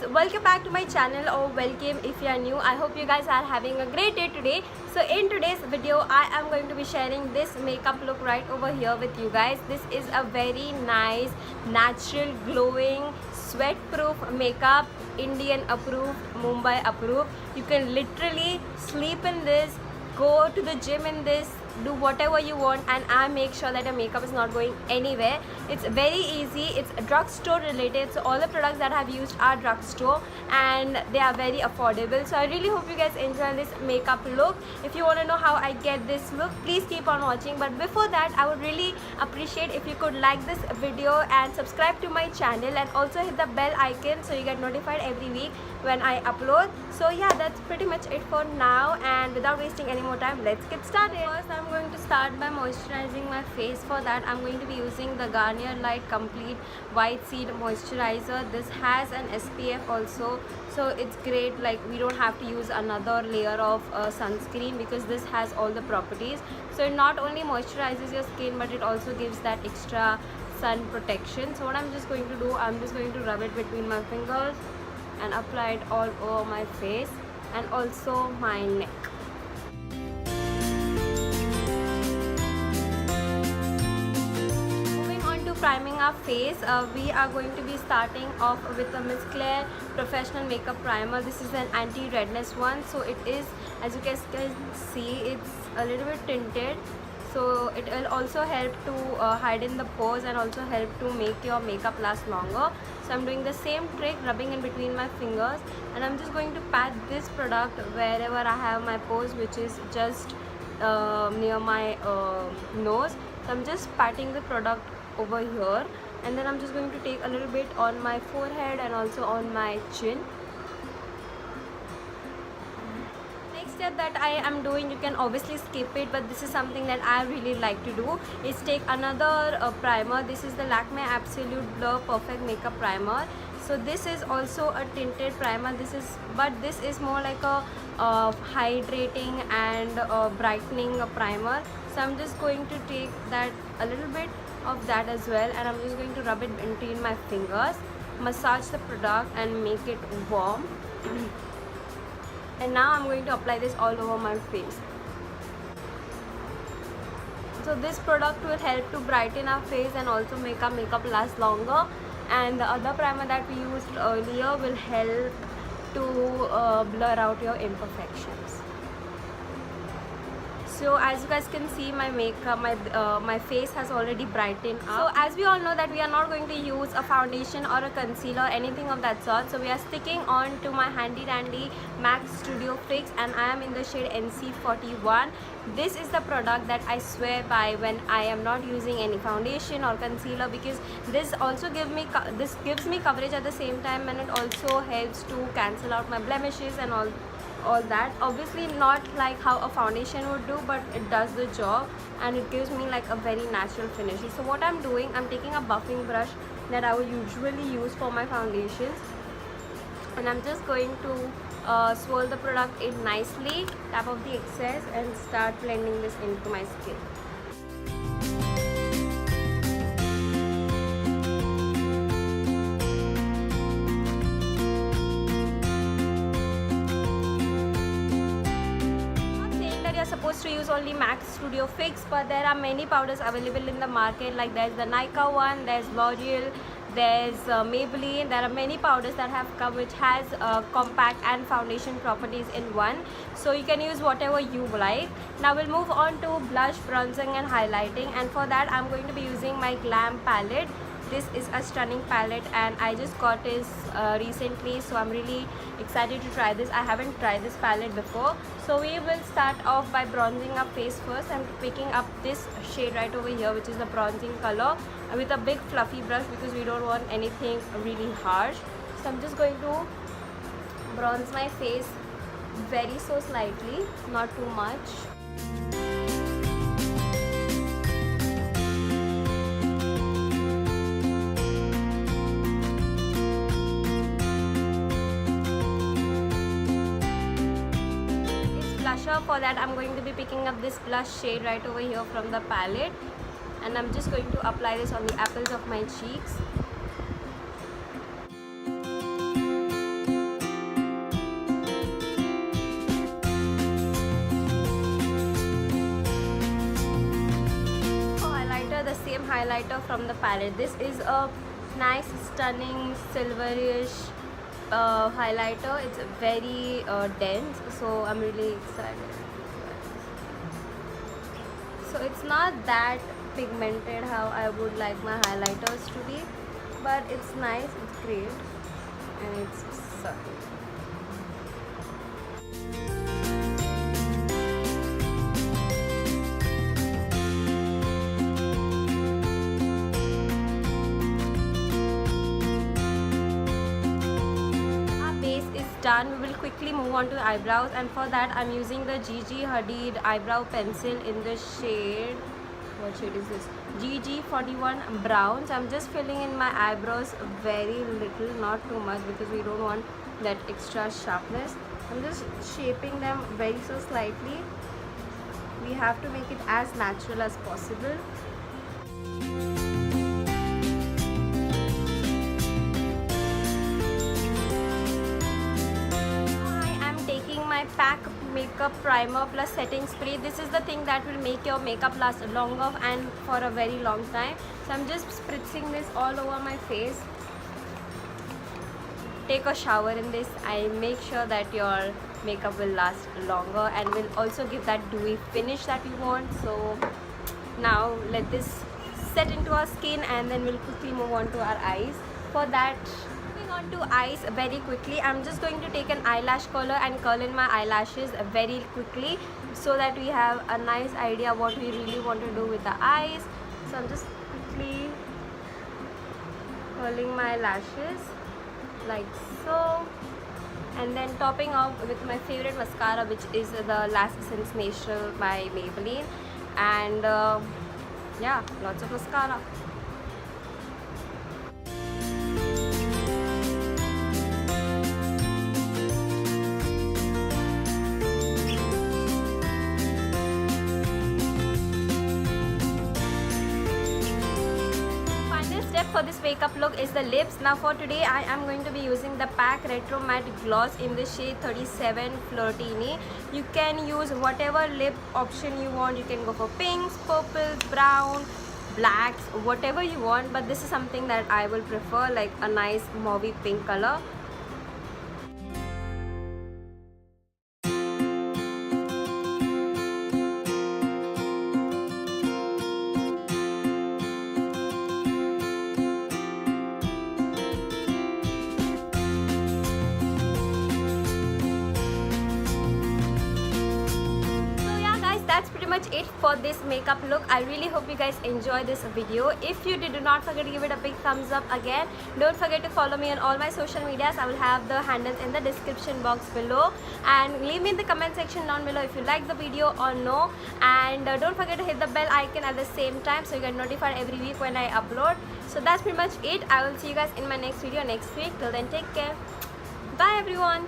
guys, welcome back to my channel, or welcome if you are new. I hope you guys are having a great day today. So in today's video I am going to be sharing this makeup look right over here with you guys. This is a very nice, natural, glowing, sweat proof makeup, Indian approved, Mumbai approved. You can literally sleep in this, go to the gym in this, do whatever you want, and I make sure that your makeup is not going anywhere. It's very easy. It's drugstore related, so all the products that I've used are drugstore and they are very affordable. So I really hope you guys enjoy this makeup look. If you want to know how I get this look, please keep on watching. But before that, I would really appreciate if you could like this video and subscribe to my channel, and also hit the bell icon so you get notified every week when I upload. So yeah, that's pretty much it for now, and without wasting any more time, let's get started. First, I'm going to start by moisturizing my face. For that, I'm going to be using the Garnier Light Complete White Seed Moisturizer. This has an SPF also, so it's great. Like, we don't have to use another layer of sunscreen because this has all the properties. So it not only moisturizes your skin, but it also gives that extra sun protection. So what I'm just going to do, I'm just going to rub it between my fingers and apply it all over my face and also my neck. Moving on to priming our face, we are going to be starting off with a Miss Claire Professional Makeup Primer. This is an anti-redness one, so it is, as you guys can see, it's a little bit tinted. So it will also help to hide in the pores and also help to make your makeup last longer. So I'm doing the same trick, rubbing in between my fingers, and I'm just going to pat this product wherever I have my pores, which is just near my nose. So I'm just patting the product over here, and then I'm just going to take a little bit on my forehead and also on my chin. Step that I am doing, you can obviously skip it, but this is something that I really like to do, is take another primer. This is the LAKME Absolute Blur Perfect Makeup Primer. So this is also a tinted primer. This is more like a hydrating and brightening primer. So I'm just going to take that, a little bit of that as well, and I'm just going to rub it between my fingers, massage the product and make it warm. And now I'm going to apply this all over my face. So this product will help to brighten our face and also make our makeup last longer. And the other primer that we used earlier will help to blur out your imperfections. So as you guys can see, my makeup, my face has already brightened up. So as we all know that we are not going to use a foundation or a concealer, anything of that sort. So we are sticking on to my handy dandy MAC Studio Fix, and I am in the shade NC41. This is the product that I swear by when I am not using any foundation or concealer, because this also gives me coverage at the same time, and it also helps to cancel out my blemishes and all that. Obviously not like how a foundation would do, but it does the job and it gives me like a very natural finish. So what I'm doing, I'm taking a buffing brush that I would usually use for my foundations, and I'm just going to swirl the product in nicely, tap off the excess and start blending this into my skin. Supposed to use only MAC Studio Fix, but there are many powders available in the market. Like there's the Nykaa one, there's L'Oreal, there's Maybelline. There are many powders that have come which has compact and foundation properties in one, so you can use whatever you like. Now we'll move on to blush, bronzing and highlighting, and for that I'm going to be using my GLAM palette. This is a stunning palette and I just got this recently, so I'm really excited to try this. I haven't tried this palette before. So we will start off by bronzing our face first. I'm picking up this shade right over here, which is the bronzing color, with a big fluffy brush because we don't want anything really harsh. So I'm just going to bronze my face very so slightly, not too much. For that, I'm going to be picking up this blush shade right over here from the palette, and I'm just going to apply this on the apples of my cheeks. highlighter from the palette. This is a nice stunning silverish highlighter. It's very dense, so I'm really excited. So it's not that pigmented how I would like my highlighters to be, but it's nice, it's great, and it's subtle. Done. We will quickly move on to eyebrows, and for that I'm using the Gigi Hadid eyebrow pencil in the shade, what shade is this, GG41 brown. So I'm just filling in my eyebrows very little, not too much, because we don't want that extra sharpness. I'm just shaping them very so slightly. We have to make it as natural as possible. Pack makeup primer plus setting spray. This is the thing that will make your makeup last longer and for a very long time. So I'm just spritzing this all over my face. Take a shower in this. I make sure that your makeup will last longer and will also give that dewy finish that you want. So now let this set into our skin, and then we'll quickly move on to our eyes. For that, on to eyes very quickly, I'm just going to take an eyelash curler and curl in my eyelashes very quickly, so that we have a nice idea what we really want to do with the eyes. So I'm just quickly curling my lashes like so, and then topping off with my favorite mascara, which is the Lash Sensational by Maybelline. And yeah, lots of mascara. For this makeup look is the lips. Now for today I am going to be using the PAC Retro Matte Gloss in the shade 37 Flirtini. You can use whatever lip option you want. You can go for pinks, purples, brown, blacks, whatever you want, but this is something that I will prefer, like a nice mauvey pink color. That's pretty much it for this makeup look. I really hope you guys enjoy this video. If you did, do not forget to give it a big thumbs up again. Don't forget to follow me on all my social medias. I will have the handles in the description box below, and leave me in the comment section down below if you like the video or no. And don't forget to hit the bell icon at the same time so you get notified every week when I upload. So that's pretty much it. I will see you guys in my next video next week. Till then, take care. Bye everyone.